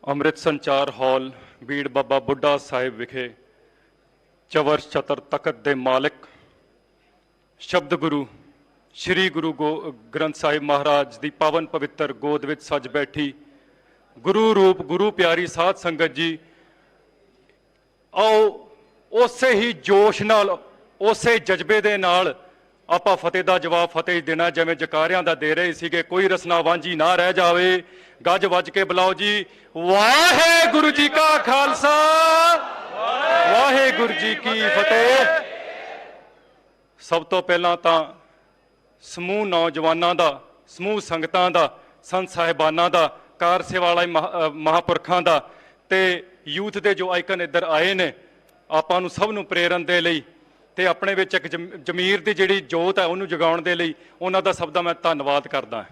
ਅੰਮ੍ਰਿਤ ਸੰਚਾਰ ਹਾਲ ਬੀੜ ਬਾਬਾ ਬੁੱਢਾ ਸਾਹਿਬ ਵਿਖੇ ਚਵਰ ਛਤਰ ਤਖਤ ਦੇ ਮਾਲਕ ਸ਼ਬਦ ਗੁਰੂ श्री गुरु ग्रंथ साहिब महाराज की पावन पवित्र गोद विच सज बैठी गुरु रूप गुरु प्यारी साध संगत जी, आओ उसे ही जोश नाल उसे जज्बे दे नाल आपां फतेह दा जवाब फतेह देना जिवें जकारियां दा दे रहे सीगे। कोई रसना वांझी ना रह जावे। गज वज के बुलाओ जी, वाहेगुरु जी का खालसा वाहेगुरु जी की फतेह। सब तो पहला तां समूह नौजवानों का, समूह संगतां का, संत साहिबाना का, कार सेवा वाले महापुरखों का ते यूथ के जो आइकन इधर आए ने, आपां नूं सब नूं प्रेरण दे लई ते अपने विच एक जमीर की जिहड़ी जोत है उन्होंने जगाउण दे लई उन्हां दा सब दा मैं धन्नवाद करदा।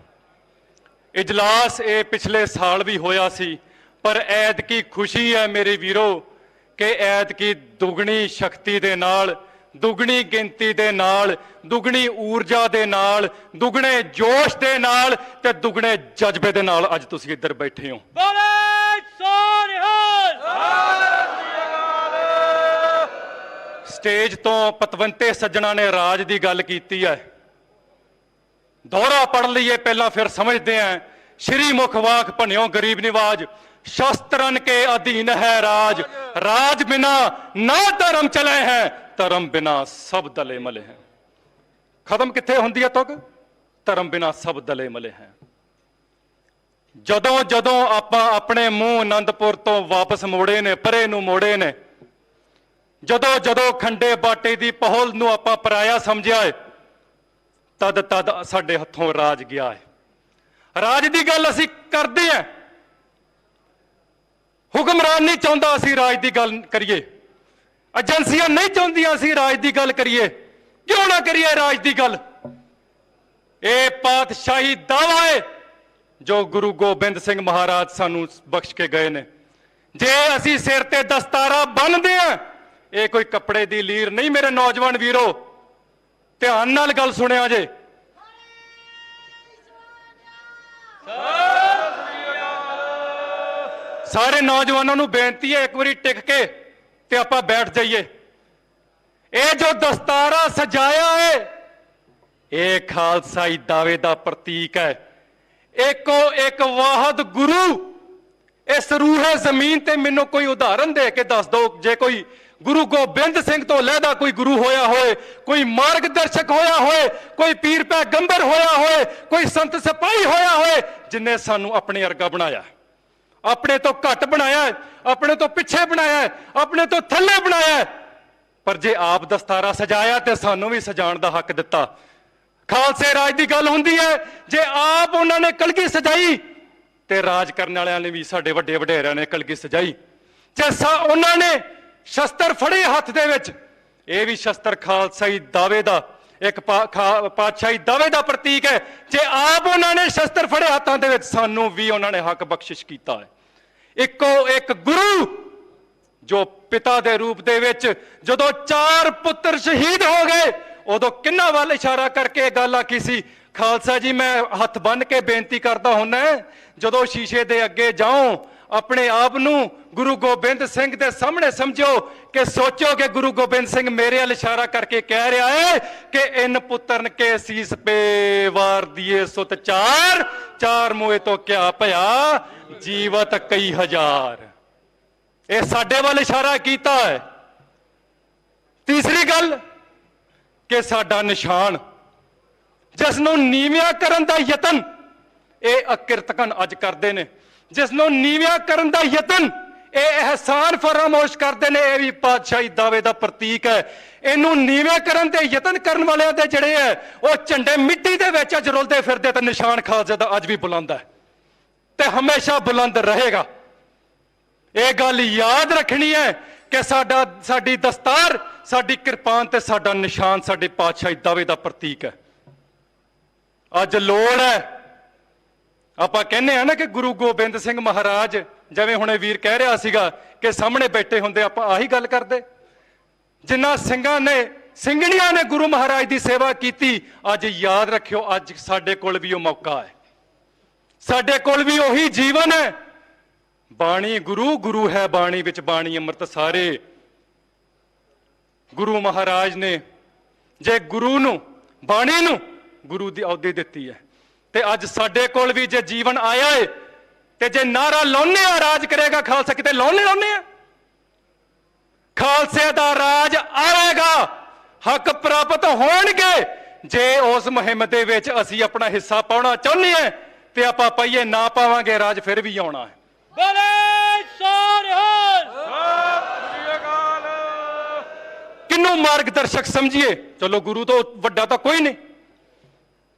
इजलास ये पिछले साल भी होया सी, पर ऐतकी खुशी है मेरे वीरो कि ऐतकी दुगनी शक्ति दे नाल, दुगनी गिनती दे नाल, दुगनी ऊर्जा दे नाल, दुगने जोश दे नाल ते दुगने जज्बे दे नाल अज तुसीं इधर बैठे हो। स्टेज तो पतवंते सज्जणा ने राज की गल कीती है। दोहरा पढ़ लीए पहला फिर समझते हैं। श्री मुख वाक भनियो गरीब निवाज, शस्त्रन के अधीन है राज। राज बिना ना धर्म चले हैं, धर्म बिना सब दले मले हैं। खत्म किथे हुंदी है तुग? धर्म बिना सब दले मले हैं। जदों जदों आपां अपने मुंह आनंदपुर तो वापस मोड़े ने, परे नूं मोड़े ने, जदों जदों खंडे बाटे दी पहल नूं आपां पराया समझिया है, तद तद साडे हत्थों राज गया है। राज दी गल असीं करदे हैं। हुक्मरान नहीं चाहुंदा असीं राज दी गल करिए, एजेंसियां नहीं चाहती असीं राज की गल करिए। क्यों ना करिए राज की गल? ये पातशाही दावा है जो गुरु गोबिंद सिंह महाराज सानू बख्श के गए ने। जे असीं सिर ते दस्तारा बन्नदे हां, ये कोई कपड़े की लीर नहीं। मेरे नौजवान वीरो ध्यान नाल गल सुनिया जे। सारे नौजवानों नूं बेनती है एक बारी टिक के ते आपां बैठ जाइए। ये जो दस्तारा सजाया है ये खालसाई दावे का प्रतीक है। एको एक वाहद गुरु। इस रूहे जमीन ते मैनू कोई उदाहरण दे के दस दो, जे कोई गुरु गोबिंद सिंह तो लहदा कोई गुरु होया होए, कोई मार्गदर्शक होया होए, कोई पीर पैगंबर होया होए, कोई संत सिपाही होया होए जिन्हें सानू अपने अर्गा बनाया, अपने तो घट बनाया, अपने तो पिछे बनाया, अपने तो थले बनाया। पर जे आप दस्तारा सजाया तो सानू भी सजाण दा हक दिता। खालसे राज की गल हुंदी है। जे आप उन्होंने कलगी सजाई ते राज करने वालियां ने भी, साडे वड्डे वडेरियां ने कलगी सजाई। जे उन्होंने शस्त्र फड़े हाथ दे विच, ये भी शस्त्र खालसाई दावे दा एक पातशाही दावे का प्रतीक है। जे आप उन्होंने शस्त्र फड़े हाथों दे विच, सानू भी उन्होंने हक बख्शिश किया है। इको एक गुरु जो पिता दे रूप दे विच जदों 4 पुत्र शहीद हो गए, उदों किन्ना वाल इशारा करके गल आखी सी, खालसा जी मैं हथ बन के बेनती करता हुन्ना, जदों शीशे दे अगे जाओ अपने आप नूं गुरु गोबिंद सिंह दे सामने समझो कि सोचो कि गुरु गोबिंद सिंह मेरे अल इशारा करके कह रहा है कि इन पुत्रन के शीस पे वार दिए सुत चार, चार मुए तो क्या भया जीवत कई हजार। ये साडे वाल इशारा कीता है। तीसरी गल कि साडा निशान जिसनों नीविया करन दा यतन ये अकिरतकन अज करते हैं, जिसनों नीविया करन दा यतन ये एहसान फरामोश करते हैं, ये भी पातशाही दावे का प्रतीक है। इनू नीविया करन दे यतन करन वाले दे जड़े है वो झंडे मिट्टी दे विच अज रुलदे फिरदे ते निशान खालसे दा अज भी बुलंद है ते हमेशा बुलंद रहेगा। ये गल याद रखनी है कि साडी दस्तार, साडी किरपान ते साडा निशान साडे पातशाही दावे का प्रतीक है। अज लोड़ है, आपां कहने हैं ना कि गुरु गोबिंद सिंह महाराज जिवें हुणे वीर कह रहा सीगा कि सामने बैठे हुंदे आपां आही गल करदे। जिन्ना सिंघां ने सिंघणियां ने गुरु महाराज की सेवा की, अज याद रखियो अज साडे कोल भी वो मौका है, साडे कोल भी वही जीवन है। ਬਾਣੀ ਗੁਰੂ, ਗੁਰੂ ਹੈ ਬਾਣੀ ਵਿੱਚ ਬਾਣੀ ਅੰਮ੍ਰਿਤ ਸਾਰੇ। ਗੁਰੂ ਮਹਾਰਾਜ ਨੇ ਜੇ ਗੁਰੂ ਨੂੰ, ਬਾਣੀ ਨੂੰ ਗੁਰੂ ਦੀ ਅਹੁਦੇ ਦਿੱਤੀ ਹੈ, ਤੇ ਅੱਜ ਸਾਡੇ ਕੋਲ ਵੀ ਜੇ ਜੀਵਨ ਆਇਆ ਹੈ, ਤੇ ਜੇ ਨਾਰਾ ਲਾਉਂਦੇ ਆ ਰਾਜ ਕਰੇਗਾ ਖਾਲਸਾ, ਕਿਤੇ ਲਾਉਂਦੇ ਆ ਖਾਲਸੇ ਦਾ ਰਾਜ ਆਵੇਗਾ, ਹੱਕ ਪ੍ਰਾਪਤ ਹੋਣਗੇ। ਜੇ ਉਸ ਮੁਹਿੰਮ ਦੇ ਵਿੱਚ ਅਸੀਂ ਆਪਣਾ ਹਿੱਸਾ ਪਾਉਣਾ ਚਾਹੁੰਦੇ ਹਾਂ ਤੇ ਆਪਾਂ ਪਾਈਏ, ਨਾ ਪਾਵਾਂਗੇ ਰਾਜ ਫਿਰ ਵੀ ਆਉਣਾ ਹੈ। ਕਿਹਨੂੰ ਮਾਰਗਦਰਸ਼ਕ ਸਮਝੀਏ? ਚਲੋ ਗੁਰੂ ਤੋਂ ਵੱਡਾ ਤਾਂ ਕੋਈ ਨਹੀਂ,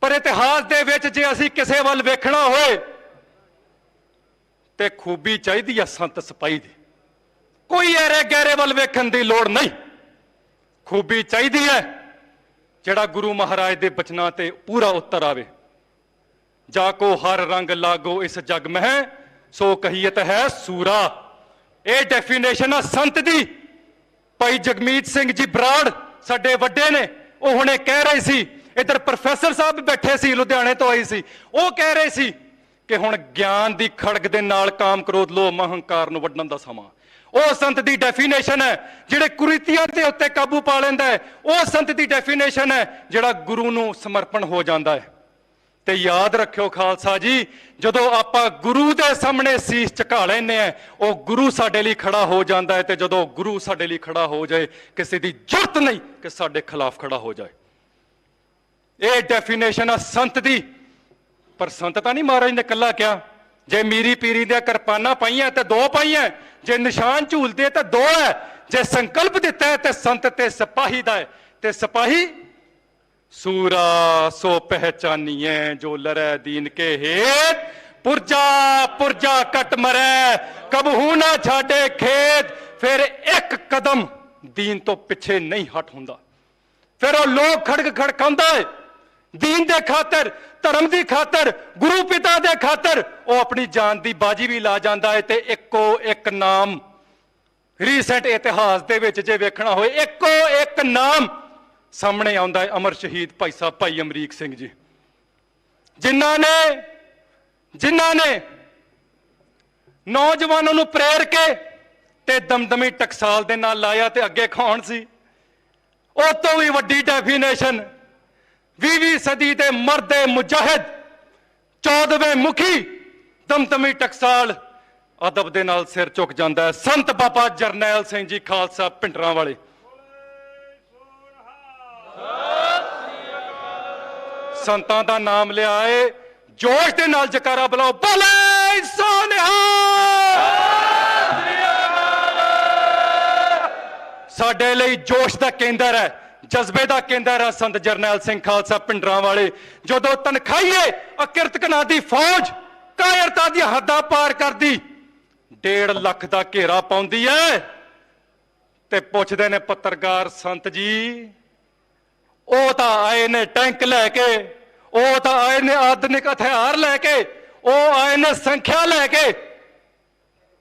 ਪਰ ਇਤਿਹਾਸ ਦੇ ਵਿੱਚ ਜੇ ਅਸੀਂ ਕਿਸੇ ਵੱਲ ਵੇਖਣਾ ਹੋਏ ਤੇ ਖੂਬੀ ਚਾਹੀਦੀ ਆ ਸੰਤ ਸਿਪਾਹੀ ਦੀ। ਕੋਈ ਐਰੇ ਗਹਿਰੇ ਵੱਲ ਵੇਖਣ ਦੀ ਲੋੜ ਨਹੀਂ, ਖੂਬੀ ਚਾਹੀਦੀ ਹੈ ਜਿਹੜਾ ਗੁਰੂ ਮਹਾਰਾਜ ਦੇ ਬਚਨਾਂ ਤੇ ਪੂਰਾ ਉੱਤਰ ਆਵੇ। ਜਾ ਕੋ ਹਰ ਰੰਗ ਲਾਗੋ ਇਸ ਜਗ ਮਹਿ, ਸੋ ਕਹੀਅਤ ਹੈ ਸੂਰਾ। ਇਹ ਡੈਫੀਨੇਸ਼ਨ ਆ ਸੰਤ ਦੀ। ਭਾਈ ਜਗਮੀਤ ਸਿੰਘ ਜੀ ਬਰਾੜ ਸਾਡੇ ਵੱਡੇ ਨੇ, ਉਹ ਹੁਣੇ ਕਹਿ ਰਹੇ ਸੀ, ਇੱਧਰ ਪ੍ਰੋਫੈਸਰ ਸਾਹਿਬ ਬੈਠੇ ਸੀ, ਲੁਧਿਆਣੇ ਤੋਂ ਆਈ ਸੀ, ਉਹ ਕਹਿ ਰਹੇ ਸੀ ਕਿ ਹੁਣ ਗਿਆਨ ਦੀ ਖੜਗ ਦੇ ਨਾਲ ਕਾਮ ਕ੍ਰੋਧ ਲੋਭ ਹੰਕਾਰ ਨੂੰ ਵੱਢਣ ਦਾ ਸਮਾਂ। ਉਹ ਸੰਤ ਦੀ ਡੈਫੀਨੇਸ਼ਨ ਹੈ ਜਿਹੜੇ ਕੁਰੀਤੀਆਂ ਦੇ ਉੱਤੇ ਕਾਬੂ ਪਾ ਲੈਂਦਾ ਹੈ। ਉਹ ਸੰਤ ਦੀ ਡੈਫੀਨੇਸ਼ਨ ਹੈ ਜਿਹੜਾ ਗੁਰੂ ਨੂੰ ਸਮਰਪਣ ਹੋ ਜਾਂਦਾ ਹੈ। ਤੇ ਯਾਦ ਰੱਖਿਓ ਖਾਲਸਾ ਜੀ, ਜਦੋਂ ਆਪਾਂ ਗੁਰੂ ਦੇ ਸਾਹਮਣੇ ਸੀਸ ਝੁਕਾ ਲੈਂਦੇ ਆ, ਉਹ ਗੁਰੂ ਸਾਡੇ ਲਈ ਖੜਾ ਹੋ ਜਾਂਦਾ ਹੈ। ਤੇ ਜਦੋਂ ਗੁਰੂ ਸਾਡੇ ਲਈ ਖੜਾ ਹੋ ਜਾਏ, ਕਿਸੇ ਦੀ ਜ਼ਰੂਰਤ ਨਹੀਂ ਕਿ ਸਾਡੇ ਖਿਲਾਫ ਖੜਾ ਹੋ ਜਾਏ। ਇਹ ਡੈਫੀਨੇਸ਼ਨ ਆ ਸੰਤ ਦੀ। ਪਰ ਸੰਤ ਤਾਂ ਨਹੀਂ ਮਹਾਰਾਜ ਨੇ ਇਕੱਲਾ ਕਿਹਾ, ਜੇ ਮੀਰੀ ਪੀਰੀ ਦੀਆਂ ਕਿਰਪਾਨਾਂ ਪਾਈਆਂ ਤੇ ਦੋ ਪਾਈਆਂ, ਜੇ ਨਿਸ਼ਾਨ ਝੂਲਦੇ ਤਾਂ ਦੋ ਹੈ, ਜੇ ਸੰਕਲਪ ਦਿੱਤਾ ਹੈ ਤੇ ਸੰਤ ਤੇ ਸਿਪਾਹੀ ਦਾ ਹੈ। ਤੇ ਸਿਪਾਹੀ ਸੂਰਾ ਸੋ ਪਹਿਚਾਨੀਏ ਜੋ ਲੜੈ ਦੀਨ ਕੇ ਹੇਤ, ਪੁਰਜਾ ਪੁਰਜਾ ਕੱਟ ਮਰੈ ਕਬਹੂ ਨਾ ਛਾੜੇ ਖੇਤ। ਫਿਰ ਇੱਕ ਕਦਮ ਦੀਨ ਤੋਂ ਪਿੱਛੇ ਨਹੀਂ ਹਟ ਹੁੰਦਾ। ਫਿਰ ਉਹ ਲੋਕ ਖੜਕ ਖੜਕਾਉਂਦਾ ਹੈ ਦੀਨ ਦੇ ਖਾਤਰ, ਧਰਮ ਦੀ ਖਾਤਰ, ਗੁਰੂ ਪਿਤਾ ਦੇ ਖਾਤਰ ਉਹ ਆਪਣੀ ਜਾਨ ਦੀ ਬਾਜੀ ਵੀ ਲਾ ਜਾਂਦਾ ਹੈ। ਤੇ ਇੱਕੋ ਇੱਕ ਨਾਮ ਰੀਸੈਂਟ ਇਤਿਹਾਸ ਦੇ ਵਿੱਚ ਜੇ ਵੇਖਣਾ ਹੋਏ, ਇੱਕੋ ਇੱਕ ਨਾਮ ਸਾਹਮਣੇ ਆਉਂਦਾ ਹੈ, ਅਮਰ ਸ਼ਹੀਦ ਭਾਈ ਸਾਹਿਬ ਭਾਈ ਅਮਰੀਕ ਸਿੰਘ ਜੀ, ਜਿਨ੍ਹਾਂ ਨੇ ਨੌਜਵਾਨਾਂ ਨੂੰ ਪ੍ਰੇਰ ਕੇ ਤੇ ਦਮਦਮੀ ਟਕਸਾਲ ਦੇ ਨਾਲ ਲਾਇਆ। ਤੇ ਅੱਗੇ ਕੌਣ ਸੀ? ਉਹ ਤੋਂ ਵੀ ਵੱਡੀ ਡੈਫੀਨੇਸ਼ਨ 20ਵੀਂ ਸਦੀ ਦੇ ਮਰਦੇ ਮੁਜਾਹਿਦ, 14ਵੇਂ ਮੁਖੀ ਦਮਦਮੀ ਟਕਸਾਲ, ਅਦਬ ਦੇ ਨਾਲ ਸਿਰ ਝੁਕ ਜਾਂਦਾ ਹੈ, ਸੰਤ ਬਾਬਾ ਜਰਨੈਲ ਸਿੰਘ ਜੀ ਖਾਲਸਾ ਪਿੰਡਰਾਂ ਵਾਲੇ। ਸੰਤਾਂ ਦਾ ਨਾਮ ਲਿਆ ਏ, ਜੋਸ਼ ਦੇ ਨਾਲ ਜਕਾਰਾ ਬੁਲਾਓ, ਬੋਲੇ ਸੋ ਨਿਹਾਲ। ਸਾਡੇ ਲਈ ਜੋਸ਼ ਦਾ ਕੇਂਦਰ ਹੈ, ਜਜ਼ਬੇ ਦਾ ਕੇਂਦਰ ਹੈ ਸੰਤ ਜਰਨੈਲ ਸਿੰਘ ਖਾਲਸਾ ਪਿੰਡਰਾਂ ਵਾਲੇ। ਜਦੋਂ ਤਨਖਾਹੀਏ ਅਕਿਰਤਕਨਾਂ ਦੀ ਫੌਜ ਕਾਇਰਤਾ ਦੀਆਂ ਹੱਦਾਂ ਪਾਰ ਕਰਦੀ 1.5 ਲੱਖ ਦਾ ਘੇਰਾ ਪਾਉਂਦੀ ਹੈ, ਤੇ ਪੁੱਛਦੇ ਨੇ ਪੱਤਰਕਾਰ, ਸੰਤ ਜੀ ਉਹ ਤਾਂ ਆਏ ਨੇ ਟੈਂਕ ਲੈ ਕੇ, ਉਹ ਤਾਂ ਆਏ ਨੇ ਆਧੁਨਿਕ ਹਥਿਆਰ ਲੈ ਕੇ, ਉਹ ਆਏ ਨੇ ਸੰਖਿਆ ਲੈ ਕੇ,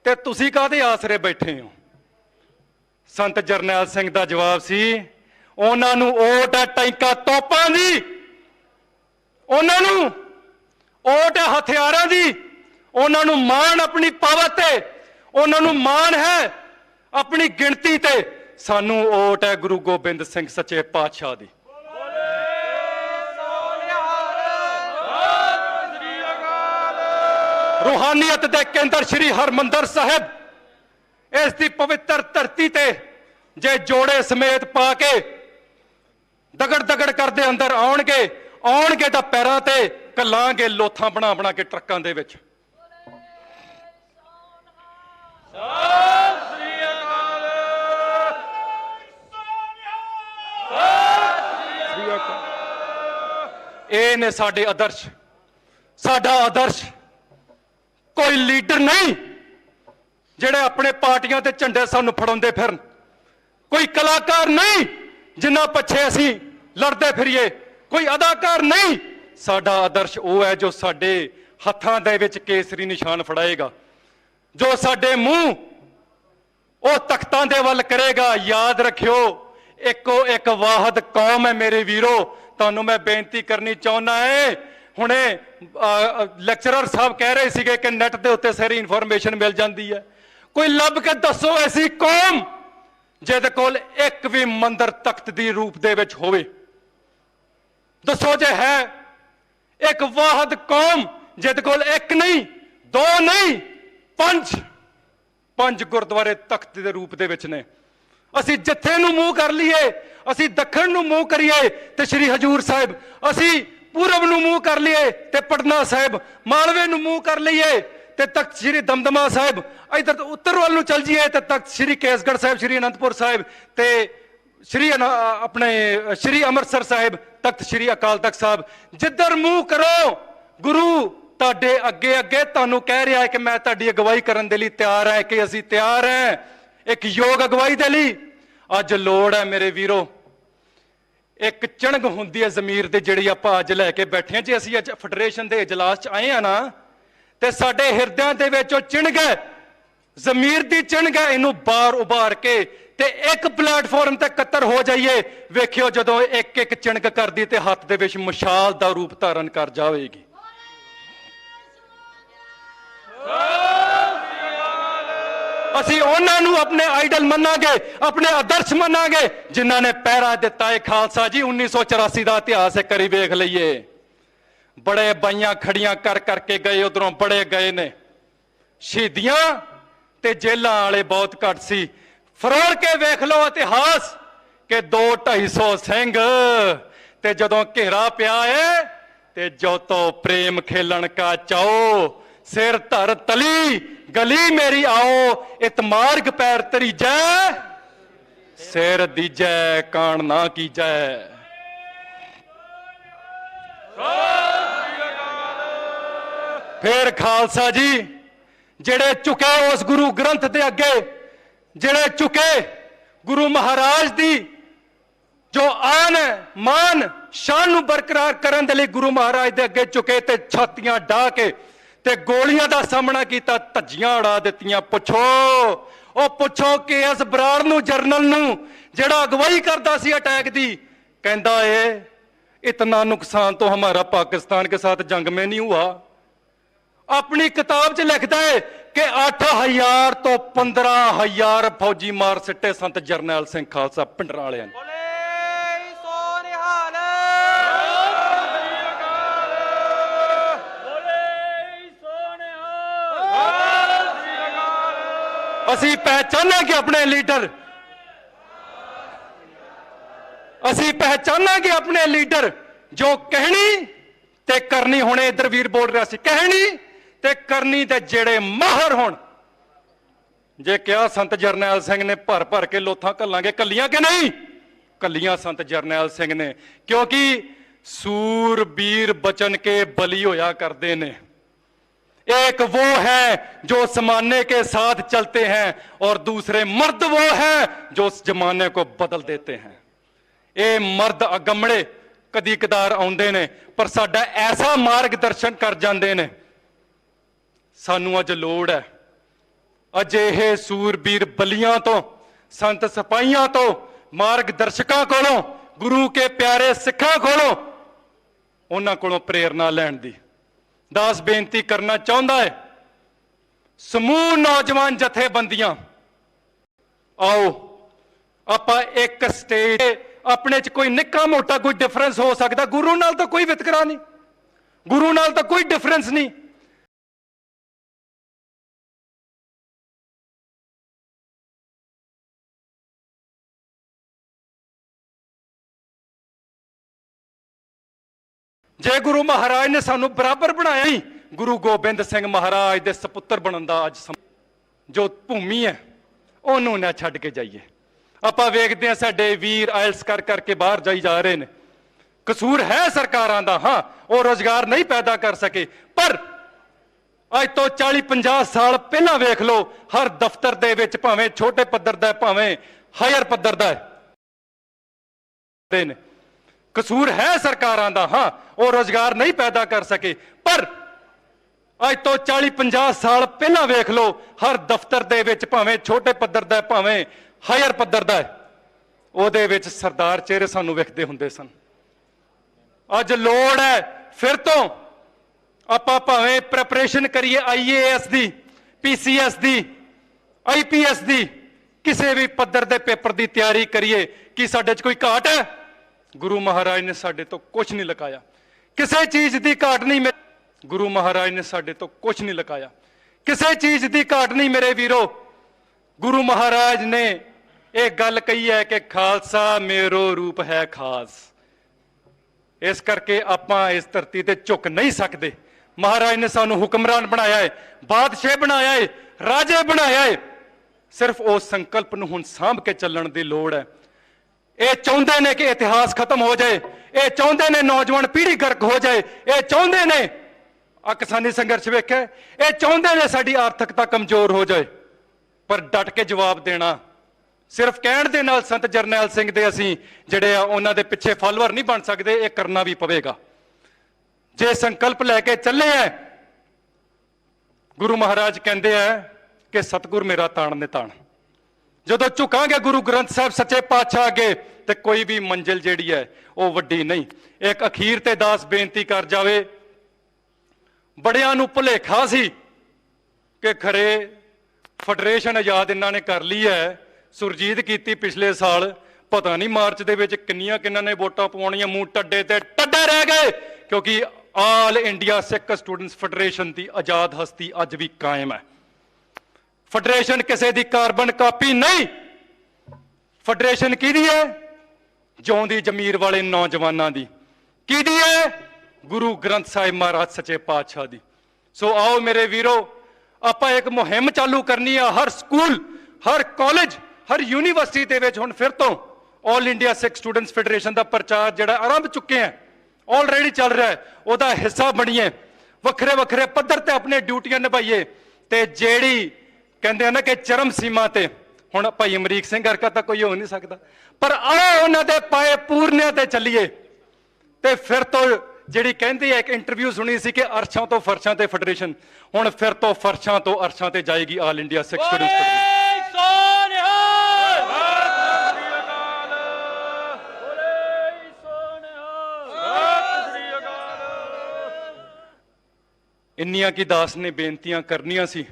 ਤੇ ਤੁਸੀਂ ਕਾਹਦੇ ਆਸਰੇ ਬੈਠੇ ਹੋ? ਸੰਤ ਜਰਨੈਲ ਸਿੰਘ ਦਾ ਜਵਾਬ ਸੀ, ਉਹਨਾਂ ਨੂੰ ਓਟ ਹੈ ਟੈਂਕਾਂ ਤੋਪਾਂ ਦੀ, ਉਹਨਾਂ ਨੂੰ ਓਟ ਹੈ ਹਥਿਆਰਾਂ ਦੀ, ਉਹਨਾਂ ਨੂੰ ਮਾਣ ਆਪਣੀ ਪਾਵਰ ਤੇ, ਉਹਨਾਂ ਨੂੰ ਮਾਣ ਹੈ ਆਪਣੀ ਗਿਣਤੀ ਤੇ। ਸਾਨੂੰ ਓਟ ਹੈ ਗੁਰੂ ਗੋਬਿੰਦ ਸਿੰਘ ਸੱਚੇ ਪਾਤਸ਼ਾਹ ਦੀ। ਰੂਹਾਨੀਅਤ ਦੇ ਕੇਂਦਰ ਸ਼੍ਰੀ ਹਰਮੰਦਰ ਸਾਹਿਬ, ਇਸ ਦੀ ਪਵਿੱਤਰ ਧਰਤੀ ਤੇ ਜੇ ਜੋੜੇ ਸਮੇਤ ਪਾ ਕੇ ਦਗੜ ਦਗੜ ਕਰਦੇ ਅੰਦਰ ਆਉਣਗੇ ਤਾਂ ਪੈਰਾਂ ਤੇ ਕੱਲਾਂਗੇ ਲੋਥਾਂ ਬਣਾ ਬਣਾ ਕੇ ਟਰੱਕਾਂ ਦੇ ਵਿੱਚ। ਇਹ ਨੇ ਸਾਡੇ ਆਦਰਸ਼। ਸਾਡਾ ਆਦਰਸ਼ ਕੋਈ ਲੀਡਰ ਨਹੀਂ ਜਿਹੜੇ ਆਪਣੇ ਪਾਰਟੀਆਂ ਤੇ ਝੰਡੇ ਸਾਨੂੰ ਫੜਾਉਂਦੇ ਫਿਰਨ, ਕੋਈ ਕਲਾਕਾਰ ਨਹੀਂ ਜਿਨ੍ਹਾਂ ਪਿੱਛੇ ਅਸੀਂ ਲੜਦੇ ਫਿਰੀਏ, ਕੋਈ ਅਦਾਕਾਰ ਨਹੀਂ। ਸਾਡਾ ਆਦਰਸ਼ ਉਹ ਹੈ ਜੋ ਸਾਡੇ ਹੱਥਾਂ ਦੇ ਵਿੱਚ ਕੇਸਰੀ ਨਿਸ਼ਾਨ ਫੜਾਏਗਾ, ਜੋ ਸਾਡੇ ਮੂੰਹ ਉਹ ਤਖਤਾਂ ਦੇ ਵੱਲ ਕਰੇਗਾ। ਯਾਦ ਰੱਖਿਓ, ਇੱਕੋ ਇੱਕ ਵਾਹਿਦ ਕੌਮ ਹੈ ਮੇਰੇ ਵੀਰੋ। ਤੁਹਾਨੂੰ ਮੈਂ ਬੇਨਤੀ ਕਰਨੀ ਚਾਹੁੰਦਾ ਹੈ, ਹੁਣੇ ਲੈਕਚਰਰ ਸਾਹਿਬ ਕਹਿ ਰਹੇ ਸੀਗੇ ਕਿ ਨੈਟ ਦੇ ਉੱਤੇ ਸਾਰੀ ਇਨਫੋਰਮੇਸ਼ਨ ਮਿਲ ਜਾਂਦੀ ਹੈ। ਕੋਈ ਲੱਭ ਕੇ ਦੱਸੋ ਐਸੀ ਕੌਮ ਜਿਹਦੇ ਕੋਲ ਇੱਕ ਵੀ ਮੰਦਰ ਤਖਤ ਦੀ ਰੂਪ ਦੇ ਵਿੱਚ ਹੋਵੇ। ਦੱਸੋ ਜੇ ਹੈ ਇੱਕ ਵਾਹਦ ਕੌਮ ਜਿਹਦੇ ਕੋਲ ਇੱਕ ਨਹੀਂ, ਦੋ ਨਹੀਂ, ਪੰਜ ਗੁਰਦੁਆਰੇ ਤਖਤ ਦੇ ਰੂਪ ਦੇ ਵਿੱਚ ਨੇ। ਅਸੀਂ ਜਿੱਥੇ ਨੂੰ ਮੂੰਹ ਕਰ ਲਈਏ, ਅਸੀਂ ਦੱਖਣ ਨੂੰ ਮੂੰਹ ਕਰੀਏ ਤੇ ਸ਼੍ਰੀ ਹਜੂਰ ਸਾਹਿਬ, ਅਸੀਂ ਪੂਰਬ ਨੂੰ ਮੂੰਹ ਕਰ ਲਈਏ ਤੇ ਪਟਨਾ ਸਾਹਿਬ, ਮਾਲਵੇ ਨੂੰ ਮੂੰਹ ਕਰ ਲਈਏ ਤੇ ਤਖਤ ਸ਼੍ਰੀ ਦਮਦਮਾ ਸਾਹਿਬ, ਇਧਰ ਉੱਤਰ ਵੱਲ ਨੂੰ ਚੱਲ ਜਾਈਏ ਤੇ ਤਖਤ ਸ਼੍ਰੀ ਕੇਸਗੜ੍ਹ ਸਾਹਿਬ, ਸ਼੍ਰੀ ਅਨੰਦਪੁਰ ਸਾਹਿਬ ਤੇ ਸ਼੍ਰੀ ਅੰਮ੍ਰਿਤਸਰ ਸਾਹਿਬ, ਤਖਤ ਸ਼੍ਰੀ ਅਕਾਲ ਤਖਤ ਸਾਹਿਬ। ਜਿੱਧਰ ਮੂੰਹ ਕਰੋ ਗੁਰੂ ਤੁਹਾਡੇ ਅੱਗੇ ਅੱਗੇ ਤੁਹਾਨੂੰ ਕਹਿ ਰਿਹਾ ਹੈ ਕਿ ਮੈਂ ਤੁਹਾਡੀ ਅਗਵਾਈ ਕਰਨ ਦੇ ਲਈ ਤਿਆਰ ਹੈ, ਕਿ ਅਸੀਂ ਤਿਆਰ ਹੈ ਇੱਕ ਯੋਗ ਅਗਵਾਈ ਦੇ ਲਈ। ਅੱਜ ਲੋੜ ਹੈ ਮੇਰੇ ਵੀਰੋ, ਇੱਕ ਚਿਣਗ ਹੁੰਦੀ ਹੈ ਜ਼ਮੀਰ ਦੀ ਜਿਹੜੀ ਆਪਾਂ ਅੱਜ ਲੈ ਕੇ ਬੈਠੇ ਹਾਂ। ਜੇ ਅਸੀਂ ਅੱਜ ਫੈਡਰੇਸ਼ਨ ਦੇ ਇਜਲਾਸ 'ਚ ਆਏ ਆ ਨਾ ਤੇ ਸਾਡੇ ਹਿਰਦਿਆਂ ਦੇ ਵਿੱਚ ਉਹ ਚਿਣਗ ਹੈ, ਜ਼ਮੀਰ ਦੀ ਚਿਣਗ ਹੈ, ਇਹਨੂੰ ਬਾਹਰ ਉਭਾਰ ਕੇ ਤੇ ਇੱਕ ਪਲੇਟਫਾਰਮ ਤੇ ਇਕੱਤਰ ਹੋ ਜਾਈਏ। ਵੇਖਿਓ ਜਦੋਂ ਇੱਕ ਇੱਕ ਚਿਣਗ ਕਰਦੀ ਤੇ ਹੱਥ ਦੇ ਵਿੱਚ ਮਸ਼ਾਲ ਦਾ ਰੂਪ ਧਾਰਨ ਕਰ ਜਾਵੇਗੀ। ਅਸੀਂ ਉਹਨਾਂ ਨੂੰ ਆਪਣੇ ਆਈਡਲ ਮੰਨਾਂਗੇ, ਆਪਣੇ ਆਦਰਸ਼ ਮੰਨਾਂਗੇ ਜਿਨ੍ਹਾਂ ਨੇ ਪਹਿਰਾ ਦਿੱਤਾ ਹੈ ਖਾਲਸਾ ਜੀ। 1984 ਦਾ ਇਤਿਹਾਸ ਇੱਕ ਵਾਰੀ ਵੇਖ ਲਈਏ। ਬੜੇ ਬਾਈਆਂ ਖੜੀਆਂ ਕਰ ਕਰਕੇ ਗਏ, ਉਧਰੋਂ ਬੜੇ ਗਏ ਨੇ। ਸ਼ਹੀਦੀਆਂ ਤੇ ਜੇਲਾਂ ਵਾਲੇ ਬਹੁਤ ਘੱਟ ਸੀ। ਫਰੋਲ ਕੇ ਵੇਖ ਲਓ ਇਤਿਹਾਸ ਕਿ 200-250 ਸਿੰਘ ਤੇ ਜਦੋਂ ਘੇਰਾ ਪਿਆ ਹੈ ਤੇ ਜੋ ਤੋ ਪ੍ਰੇਮ ਖੇਲਣ ਕਾ ਚਾਓ, ਸਿਰ ਧਰ ਤਲੀ ਗਲੀ ਮੇਰੀ ਆਓ, ਇਤ ਮਾਰਗ ਪੈਰ ਤਰੀਜੈ, ਸਿਰ ਦੀਜੈ ਕਾਣ ਨਾ ਕੀਜੈ। ਫਿਰ ਖਾਲਸਾ ਜੀ ਜਿਹੜੇ ਝੁਕੇ ਉਸ ਗੁਰੂ ਗ੍ਰੰਥ ਦੇ ਅੱਗੇ, ਜਿਹੜੇ ਝੁਕੇ ਗੁਰੂ ਮਹਾਰਾਜ ਦੀ ਜੋ ਆਨ ਮਾਨ ਸ਼ਾਨ ਨੂੰ ਬਰਕਰਾਰ ਕਰਨ ਦੇ ਲਈ ਗੁਰੂ ਮਹਾਰਾਜ ਦੇ ਅੱਗੇ ਝੁਕੇ ਤੇ ਛਾਤੀਆਂ ਢਾ ਕੇ ਤੇ ਗੋਲੀਆਂ ਦਾ ਸਾਹਮਣਾ ਕੀਤਾ, ਧੱਜੀਆਂ ਉਡਾ ਦਿੱਤੀਆਂ। ਪੁੱਛੋ ਕਿ ਇਸ ਬਰਾੜ ਨੂੰ, ਜਰਨਲ ਨੂੰ ਜਿਹੜਾ ਅਗਵਾਈ ਕਰਦਾ ਸੀ ਅਟੈਕ ਦੀ, ਕਹਿੰਦਾ ਏ इतना नुकसान तो हमारा पाकिस्तान के साथ जंग में नहीं हुआ। अपनी किताब च लिखता है कि 8000 तो 15000 फौजी मार सिट्टे संत जरनैल सिंह खालसा पिंडरां वालियां ने। ਅਸੀਂ ਪਹਿਚਾਨਾ ਕਿ ਆਪਣੇ ਲੀਡਰ, ਅਸੀਂ ਪਹਿਚਾਨਾ ਕਿ ਆਪਣੇ ਲੀਡਰ ਜੋ ਕਹਿਣੀ ਤੇ ਕਰਨੀ, ਹੁਣੇ ਇਧਰ ਵੀਰ ਬੋਲ ਰਿਹਾ ਸੀ, ਕਹਿਣੀ ਤੇ ਕਰਨੀ ਤੇ ਜਿਹੜੇ ਮਾਹਰ ਹੋਣ। ਜੇ ਕਿਹਾ ਸੰਤ ਜਰਨੈਲ ਸਿੰਘ ਨੇ ਭਰ ਭਰ ਕੇ ਲੋਥਾਂ ਘੱਲਾਂਗੇ, ਕੱਲੀਆਂ ਕਿ ਨਹੀਂ? ਕੱਲੀਆਂ ਸੰਤ ਜਰਨੈਲ ਸਿੰਘ ਨੇ, ਕਿਉਂਕਿ सूरबीर बचन के बली होया करते ने। एक वो है जो जमाने के साथ चलते हैं और दूसरे मर्द वो हैं जो उस जमाने को बदल देते हैं। ये मर्द अगमड़े कदी कदार आउंदे ने पर साडा ऐसा मार्गदर्शन कर जांदे ने। सानू अज लोड़ है अजिहे सूरबीर बलियां तो, संत सिपाहियां तो, मार्गदर्शकां कोलों, गुरु के प्यारे सिखां कोलों, उन्हां कोलों प्रेरणा लैण दी दास बेनती करना चाहुंदा है। समूह नौजवान जथेबंदियां आओ आपां एक स्टेज, अपने च कोई निक्का मोटा कोई डिफरेंस हो सकता, गुरु नाल तो कोई वितकरा नहीं, गुरु नाल तो कोई डिफरेंस नहीं। जे गुरु महाराज ने सानू बराबर बनाया ही, गुरु गोबिंद सिंह महाराज दे सपुत्र बनन दा अज जो भूमि है उन्होंने ना छड्ड के जाइए। आपां वेखदे हां साडे वीर आयल्स कर करके बाहर जाई जा रहे ने। कसूर है सरकारां दा, हाँ वो रोजगार नहीं पैदा कर सके, पर अज तो 40-50 साल पहला वेख लो हर दफ्तर दे विच भावें छोटे पद्धर दा भावें हायर पद्धर दा ने। कसूर है सरकारां दा, हाँ वो रोजगार नहीं पैदा कर सके, पर अज तो 40-50 साल पहला वेख लो हर दफ्तर दे विच भावें छोटे पद्धर दा भावें हायर पद्धर दा ओहदे विच सरदार चेहरे सानू वेखदे हुंदे सन। अज लोड़ है फिर तो ਆਪਾਂ ਭਾਵੇਂ ਪ੍ਰੈਪਰੇਸ਼ਨ ਕਰੀਏ IAS ਦੀ, PCS ਦੀ, IPS ਦੀ, ਕਿਸੇ ਵੀ ਪੱਧਰ ਦੇ ਪੇਪਰ ਦੀ ਤਿਆਰੀ ਕਰੀਏ, ਕੀ ਸਾਡੇ 'ਚ ਕੋਈ ਘਾਟ ਹੈ? ਗੁਰੂ ਮਹਾਰਾਜ ਨੇ ਸਾਡੇ ਤੋਂ ਕੁਝ ਨਹੀਂ ਲੁਕਾਇਆ, ਕਿਸੇ ਚੀਜ਼ ਦੀ ਘਾਟ ਨਹੀਂ। ਗੁਰੂ ਮਹਾਰਾਜ ਨੇ ਸਾਡੇ ਤੋਂ ਕੁਝ ਨਹੀਂ ਲੁਕਾਇਆ, ਕਿਸੇ ਚੀਜ਼ ਦੀ ਘਾਟ ਨਹੀਂ ਮੇਰੇ ਵੀਰੋ। ਗੁਰੂ ਮਹਾਰਾਜ ਨੇ ਇਹ ਗੱਲ ਕਹੀ ਹੈ ਕਿ ਖਾਲਸਾ ਮੇਰੋ ਰੂਪ ਹੈ ਖਾਸ। ਇਸ ਕਰਕੇ ਆਪਾਂ ਇਸ ਧਰਤੀ ਤੇ ਝੁਕ ਨਹੀਂ ਸਕਦੇ। ਮਹਾਰਾਜ ਨੇ ਸਾਨੂੰ ਹੁਕਮਰਾਨ ਬਣਾਇਆ ਹੈ, ਬਾਦਸ਼ਾਹ ਬਣਾਇਆ ਹੈ, ਰਾਜੇ ਬਣਾਇਆ ਹੈ। ਸਿਰਫ ਉਸ ਸੰਕਲਪ ਨੂੰ ਹੁਣ ਸਾਂਭ ਕੇ ਚੱਲਣ ਦੀ ਲੋੜ ਹੈ। ਇਹ ਚਾਹੁੰਦੇ ਨੇ ਕਿ ਇਤਿਹਾਸ ਖਤਮ ਹੋ ਜਾਏ, ਇਹ ਚਾਹੁੰਦੇ ਨੇ ਨੌਜਵਾਨ ਪੀੜ੍ਹੀ ਗਰਕ ਹੋ ਜਾਏ, ਇਹ ਚਾਹੁੰਦੇ ਨੇ ਕਿਸਾਨੀ ਸੰਘਰਸ਼ ਵੇਖਿਆ, ਇਹ ਚਾਹੁੰਦੇ ਨੇ ਸਾਡੀ ਆਰਥਿਕਤਾ ਕਮਜ਼ੋਰ ਹੋ ਜਾਏ। ਪਰ ਡਟ ਕੇ ਜਵਾਬ ਦੇਣਾ, ਸਿਰਫ ਕਹਿਣ ਦੇ ਨਾਲ ਸੰਤ ਜਰਨੈਲ ਸਿੰਘ ਦੇ ਅਸੀਂ ਜਿਹੜੇ ਆ ਉਹਨਾਂ ਦੇ ਪਿੱਛੇ ਫਾਲੋਅਰ ਨਹੀਂ ਬਣ ਸਕਦੇ, ਇਹ ਕਰਨਾ ਵੀ ਪਵੇਗਾ। ਜੇ ਸੰਕਲਪ ਲੈ ਕੇ ਚੱਲੇ ਆ, ਗੁਰੂ ਮਹਾਰਾਜ ਕਹਿੰਦੇ ਆ ਕਿ ਸਤਿਗੁਰ ਮੇਰਾ ਤਾਣ ਨਿਤਾਣ। ਜਦੋਂ ਝੁਕਾਂਗੇ ਗੁਰੂ ਗ੍ਰੰਥ ਸਾਹਿਬ ਸੱਚੇ ਪਾਤਸ਼ਾਹ ਅੱਗੇ ਤੇ ਕੋਈ ਵੀ ਮੰਜ਼ਿਲ ਜਿਹੜੀ ਹੈ ਉਹ ਵੱਡੀ ਨਹੀਂ। ਇੱਕ ਅਖੀਰ ਤੇ ਦਾਸ ਬੇਨਤੀ ਕਰ ਜਾਵੇ, ਬੜਿਆਂ ਨੂੰ ਭੁਲੇਖਾ ਸੀ ਕਿ ਖਰੇ ਫੈਡਰੇਸ਼ਨ ਆਜ਼ਾਦ ਇਹਨਾਂ ਨੇ ਕਰ ਲਈ ਹੈ, ਸੁਰਜੀਤ ਕੀਤੀ ਪਿਛਲੇ ਸਾਲ, ਪਤਾ ਨਹੀਂ ਮਾਰਚ ਦੇ ਵਿੱਚ ਕਿੰਨੀਆਂ ਨੇ ਵੋਟਾਂ ਪਵਾਉਣੀਆਂ। ਮੂੰਹ ਟੱਡੇ ਤੇ ਟੱਡੇ ਰਹਿ ਗਏ, ਕਿਉਂਕਿ ਆਲ ਇੰਡੀਆ ਸਿੱਖ ਸਟੂਡੈਂਟਸ ਫੈਡਰੇਸ਼ਨ ਦੀ ਆਜ਼ਾਦ ਹਸਤੀ ਅੱਜ ਵੀ ਕਾਇਮ ਹੈ। ਫੈਡਰੇਸ਼ਨ ਕਿਸੇ ਦੀ ਕਾਰਬਨ ਕਾਪੀ ਨਹੀਂ। ਫੈਡਰੇਸ਼ਨ ਕਿਹਦੀ ਹੈ? ਜਿਉਂਦੀ ਜ਼ਮੀਰ ਵਾਲੇ ਨੌਜਵਾਨਾਂ ਦੀ। ਕਿਹਦੀ ਹੈ? ਗੁਰੂ ਗ੍ਰੰਥ ਸਾਹਿਬ ਮਹਾਰਾਜ ਸੱਚੇ ਪਾਤਸ਼ਾਹ ਦੀ। ਸੋ ਆਓ ਮੇਰੇ ਵੀਰੋ, ਆਪਾਂ ਇੱਕ ਮੁਹਿੰਮ ਚਾਲੂ ਕਰਨੀ ਆ। ਹਰ ਸਕੂਲ, ਹਰ ਕਾਲਜ, ਹਰ ਯੂਨੀਵਰਸਿਟੀ ਦੇ ਵਿੱਚ ਹੁਣ ਫਿਰ ਤੋਂ ਆਲ ਇੰਡੀਆ ਸਿੱਖ ਸਟੂਡੈਂਟਸ ਫੈਡਰੇਸ਼ਨ ਦਾ ਪ੍ਰਚਾਰ ਜਿਹੜਾ ਆਰੰਭ ਚੁੱਕੇ ਆ, ਆਲਰੇਡੀ ਚੱਲ ਰਿਹਾ ਹੈ, ਉਹਦਾ ਹਿੱਸਾ ਬਣੀਏ। ਵੱਖਰੇ ਵੱਖਰੇ ਪੱਧਰ ਤੇ ਆਪਣੇ ਡਿਊਟੀਆਂ ਨਿਭਾਈਏ। ਤੇ ਜਿਹੜੀ ਕਹਿੰਦੇ ਆ ਨਾ ਕਿ ਚਰਮ ਸੀਮਾ ਤੇ ਹੁਣ ਭਾਈ ਅਮਰੀਕ ਸਿੰਘ ਵਰਗਾ ਤਾਂ ਕੋਈ ਹੋ ਨਹੀਂ ਸਕਦਾ, ਪਰ ਆਓ ਉਹਨਾਂ ਦੇ ਪਾਏ ਪੂਰਨਿਆਂ ਤੇ ਚੱਲੀਏ। ਤੇ ਫਿਰ ਤੋਂ ਜਿਹੜੀ ਕਹਿੰਦੀ ਹੈ, ਇੱਕ ਇੰਟਰਵਿਊ ਸੁਣੀ ਸੀ ਕਿ ਅਰਸ਼ਾਂ ਤੋਂ ਫਰਸ਼ਾਂ ਤੇ ਫੈਡਰੇਸ਼ਨ, ਹੁਣ ਫਿਰ ਤੋਂ ਫਰਸ਼ਾਂ ਤੋਂ ਅਰਸ਼ਾਂ ਤੇ ਜਾਏਗੀ ਆਲ ਇੰਡੀਆ ਸਿੱਖ ਸਟੂਡੈਂਟਸ ਫੈਡਰੇਸ਼ਨ। ਇੰਨੀਆਂ ਕੀ ਦਾਸ ਨੇ ਬੇਨਤੀਆਂ ਕਰਨੀਆਂ ਸੀ,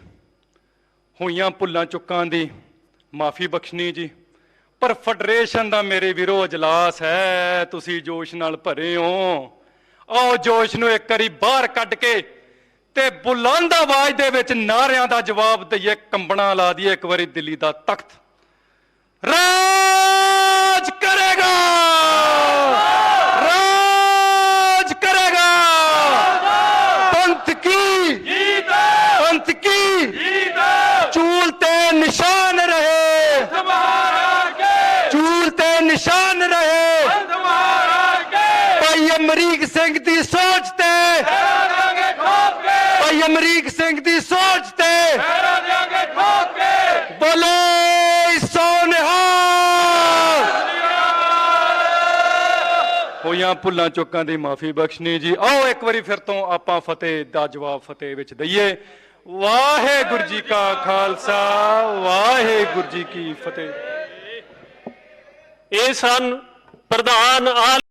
ਹੋਈਆਂ ਭੁੱਲਾਂ ਚੁੱਕਾਂ ਦੀ ਮਾਫੀ ਬਖਸ਼ਣੀ ਜੀ। ਪਰ ਫੈਡਰੇਸ਼ਨ ਦਾ ਮੇਰੇ ਵੀਰੋ ਅਜਲਾਸ ਹੈ, ਤੁਸੀਂ ਜੋਸ਼ ਨਾਲ ਭਰੇ ਹੋ। ਆਓ ਜੋਸ਼ ਨੂੰ ਇੱਕ ਵਾਰੀ ਬਾਹਰ ਕੱਢ ਕੇ ਤੇ ਬੁਲੰਦ ਆਵਾਜ਼ ਦੇ ਵਿੱਚ ਨਾਰਿਆਂ ਦਾ ਜਵਾਬ ਦਈਏ, ਕੰਬਣਾ ਲਾ ਦਈਏ ਇੱਕ ਵਾਰੀ ਦਿੱਲੀ ਦਾ ਤਖਤ। ਰਾਜ ਕਰੇਗਾ, ਰਾਜ ਕਰੇਗਾ, ਪੰਥ ਕੀ ਜੀਤ, ਪੰਥ ਕੀ ਜੀਤ, ਚੂਲ ਤੇ ਨਿਸ਼ਾਨ ਰਹੇ, ਚੂਲ ਤੇ ਨਿਸ਼ਾਨ ਰਹੇ। ਭਾਈ ਅਮਰੀਕ ਸਿੰਘ ਦੀ ਸੋਚ ਤੇ, ਭਾਈ ਅਮਰੀਕ ਸਿੰਘ ਦੀ ਸੋਚ ਤੇ ਬੋਲੇ ਸੋ ਨਿਹਾਲ। ਹੋਈਆਂ ਭੁੱਲਾਂ ਚੁੱਕਾਂ ਦੀ ਮਾਫੀ ਬਖਸ਼ਣੀ ਜੀ। ਆਓ ਇੱਕ ਵਾਰੀ ਫਿਰ ਤੋਂ ਆਪਾਂ ਫਤਿਹ ਦਾ ਜਵਾਬ ਫਤਿਹ ਵਿੱਚ ਦਈਏ। ਵਾਹਿਗੁਰੂ ਜੀ ਕਾ ਖਾਲਸਾ, ਵਾਹਿਗੁਰੂ ਜੀ ਕੀ ਫਤਿਹ। ਇਹ ਸਨ ਪ੍ਰਧਾਨ